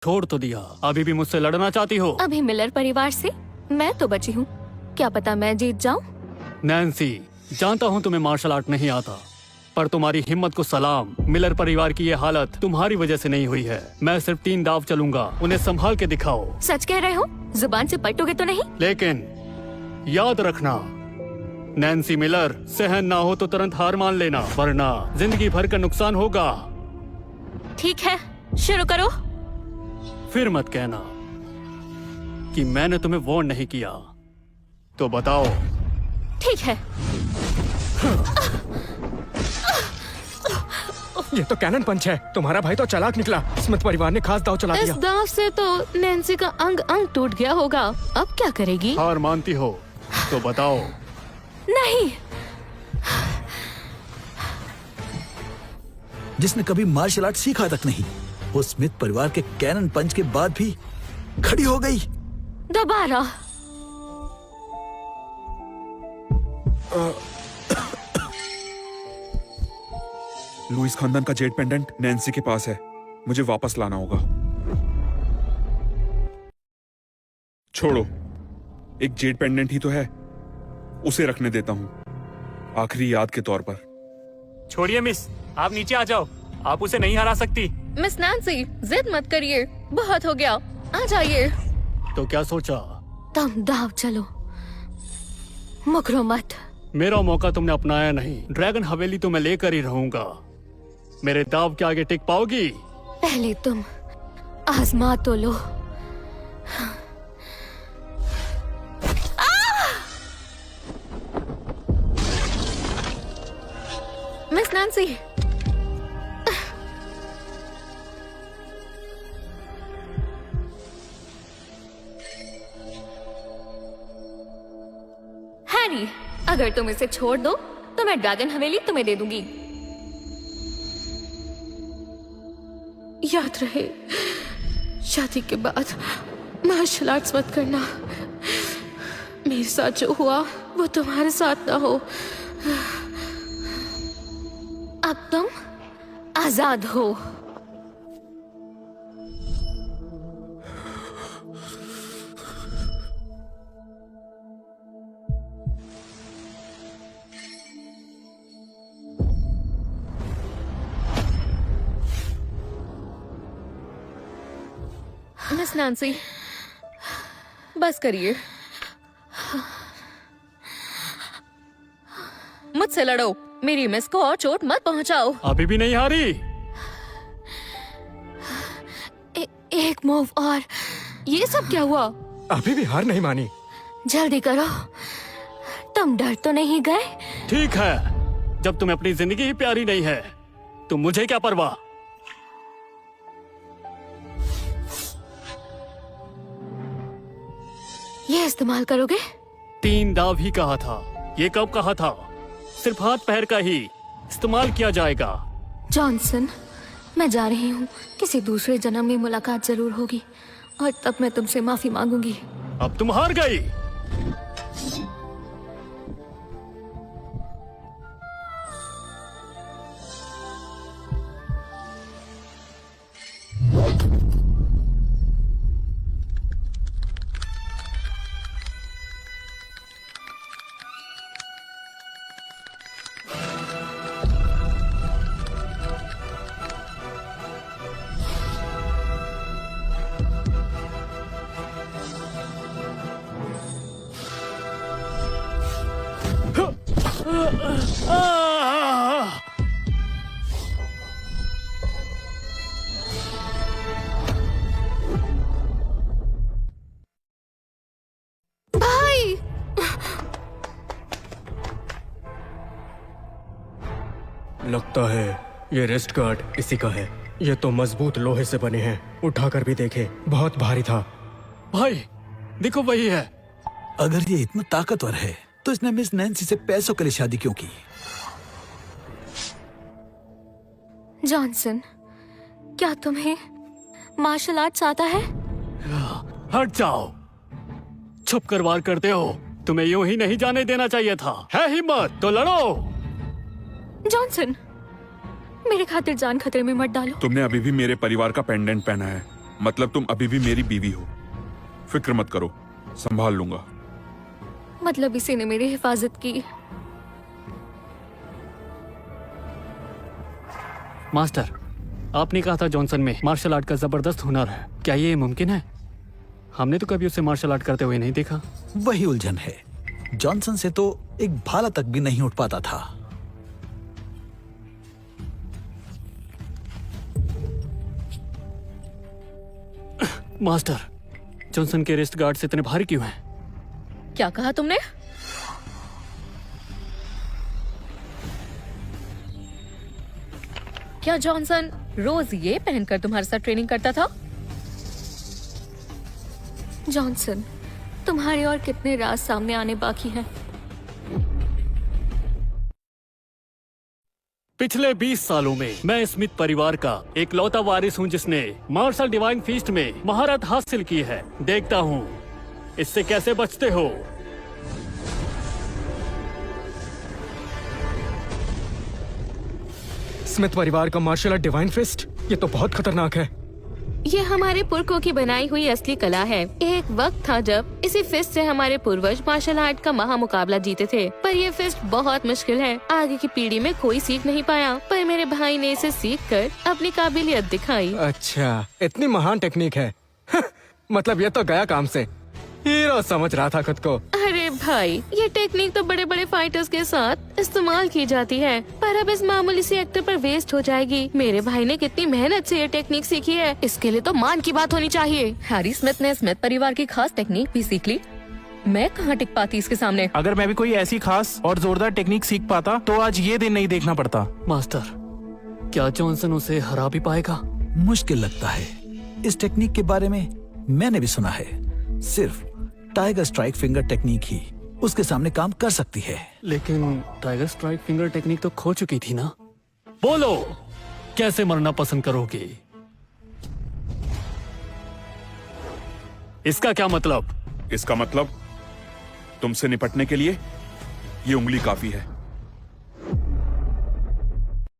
छोड़ तो दिया, अभी भी मुझसे लड़ना चाहती हो? अभी मिलर परिवार से मैं तो बची हूँ, क्या पता मैं जीत जाऊँ। नैन्सी, जानता हूँ तुम्हें मार्शल आर्ट नहीं आता, पर तुम्हारी हिम्मत को सलाम। मिलर परिवार की ये हालत तुम्हारी वजह से नहीं हुई है। मैं सिर्फ 3 दाव चलूंगा, उन्हें संभाल के दिखाओ। सच कह रहे हो? जुबान से पलटोगे तो नहीं? लेकिन याद रखना नैन्सी मिलर, सहन ना हो तो तुरंत हार मान लेना, वरना जिंदगी भर का नुकसान होगा। ठीक है, शुरू करो। फिर मत कहना कि मैंने तुम्हें वार्न नहीं किया। तो बताओ। ठीक है। ये तो कैनन पंच है। तुम्हारा भाई तो चालाक निकला। स्मिथ परिवार ने खास दाव चला इस दिया। दाव से तो नैन्सी का अंग अंग टूट गया होगा। अब क्या करेगी? हार मानती हो तो बताओ। नहीं। जिसने कभी मार्शल आर्ट सीखा तक नहीं, वो स्मिथ परिवार के कैनन पंच के बाद भी खड़ी हो गई। दोबारा। लुइस खानदान का जेड पेंडेंट नैन्सी के पास है, मुझे वापस लाना होगा। छोड़ो, एक जेड पेंडेंट ही तो है, उसे रखने देता हूं आखिरी याद के तौर पर। छोड़िए मिस, आप नीचे आ जाओ। आप उसे नहीं हरा सकती। मिस नैन्सी, जिद मत करिए, बहुत हो गया, आ जाइए। तो क्या सोचा? तुम दाव चलो, मुकरो मत। मेरा मौका तुमने अपनाया नहीं। ड्रैगन हवेली तो मैं लेकर ही रहूंगा। मेरे दाव के आगे टिक पाओगी? पहले तुम आजमा तो लो। मिस नैन्सी, हैरी, अगर तुम इसे छोड़ दो तो मैं ड्रैगन हवेली तुम्हें दे दूंगी। याद रहे, शादी के बाद मार्शल आर्ट्स मत करना। मेरे साथ जो हुआ वो तुम्हारे साथ ना हो। अब तुम आजाद हो। मिस नैन्सी, बस करिए, मुझसे लड़ो। मेरी मिस को और चोट मत पहुंचाओ। अभी भी नहीं हारी? एक मूव और। ये सब क्या हुआ? अभी भी हार नहीं मानी। जल्दी करो, तुम डर तो नहीं गए? ठीक है, जब तुम्हें अपनी जिंदगी ही प्यारी नहीं है तो मुझे क्या परवाह। ये इस्तेमाल करोगे? 3 दाव ही कहा था। ये कब कहा था? सिर्फ हाथ पैर का ही इस्तेमाल किया जाएगा। जॉनसन, मैं जा रही हूँ। किसी दूसरे जन्म में मुलाकात जरूर होगी और तब मैं तुमसे माफी मांगूंगी। अब तुम हार गई। भाई, लगता है ये रिस्ट गार्ड इसी का है। ये तो मजबूत लोहे से बने हैं। उठाकर भी देखे, बहुत भारी था। भाई देखो, वही है। अगर ये इतना ताकतवर है तो इसने मिस नैन्सी से पैसों के लिए शादी क्यों की? जॉनसन, क्या तुम्हें मार्शल आर्ट्स आता है? हट जाओ, छुप कर वार करते हो। तुम्हें यूं ही नहीं जाने देना चाहिए था। है हिम्मत तो लड़ो। जॉनसन, मेरे खातिर जान खतरे में मत डालो। तुमने अभी भी मेरे परिवार का पेंडेंट पहना है। मतलब तुम अभी भी मेरी बीवी हो। फिक्र मत करो, संभाल लूंगा। मतलब इसी ने मेरी हिफाजत की। मास्टर, आपने कहा था जॉनसन में मार्शल आर्ट का जबरदस्त हुनर है, क्या ये मुमकिन है? हमने तो कभी उसे मार्शल आर्ट करते हुए नहीं देखा। वही उलझन है, जॉनसन से तो एक भाला तक भी नहीं उठ पाता था। मास्टर, जॉनसन के रिस्ट गार्ड्स इतने भारी क्यों हैं? क्या कहा तुमने? क्या जॉनसन रोज ये पहनकर तुम्हारे साथ ट्रेनिंग करता था? जॉनसन, तुम्हारे और कितने राज सामने आने बाकी हैं? पिछले 20 सालों में मैं स्मिथ परिवार का एक लौता वारिस हूं जिसने मार्शल डिवाइन फीस्ट में महारत हासिल की है। देखता हूं इससे कैसे बचते हो। स्मिथ परिवार का मार्शल आर्ट डिवाइन फिस्ट, ये तो बहुत खतरनाक है। ये हमारे पुरखों की बनाई हुई असली कला है। एक वक्त था जब इसी फिस्ट से हमारे पूर्वज मार्शल आर्ट का महामुकाबला जीते थे, पर ये फिस्ट बहुत मुश्किल है। आगे की पीढ़ी में कोई सीख नहीं पाया, पर मेरे भाई ने इसे सीख कर अपनी काबिलियत दिखाई। अच्छा, इतनी महान टेक्निक है। मतलब ये तो गया काम से। हीरो समझ रहा था खुद को। अरे भाई, ये टेक्निक तो बड़े बड़े फाइटर्स के साथ इस्तेमाल की जाती है, पर अब इस मामूली सी एक्टर पर वेस्ट हो जाएगी। मेरे भाई ने कितनी मेहनत से ये टेक्निक सीखी है, इसके लिए तो मान की बात होनी चाहिए। हैरी स्मिथ ने स्मिथ परिवार की खास टेक्निक भी सीख ली। मैं कहाँ टिक पाती इसके सामने। अगर मैं भी कोई ऐसी खास और जोरदार टेक्निक सीख पाता तो आज ये दिन नहीं देखना पड़ता। मास्टर, क्या जॉनसन उसे हरा भी पाएगा? मुश्किल लगता है। इस टेक्निक के बारे में मैंने भी सुना है। सिर्फ टाइगर स्ट्राइक फिंगर टेक्निक ही उसके सामने काम कर सकती है। लेकिन टाइगर स्ट्राइक फिंगर टेक्निक तो खो चुकी थी ना। बोलो, कैसे मरना पसंद करोगे? इसका क्या मतलब? इसका मतलब तुमसे निपटने के लिए ये उंगली काफी है।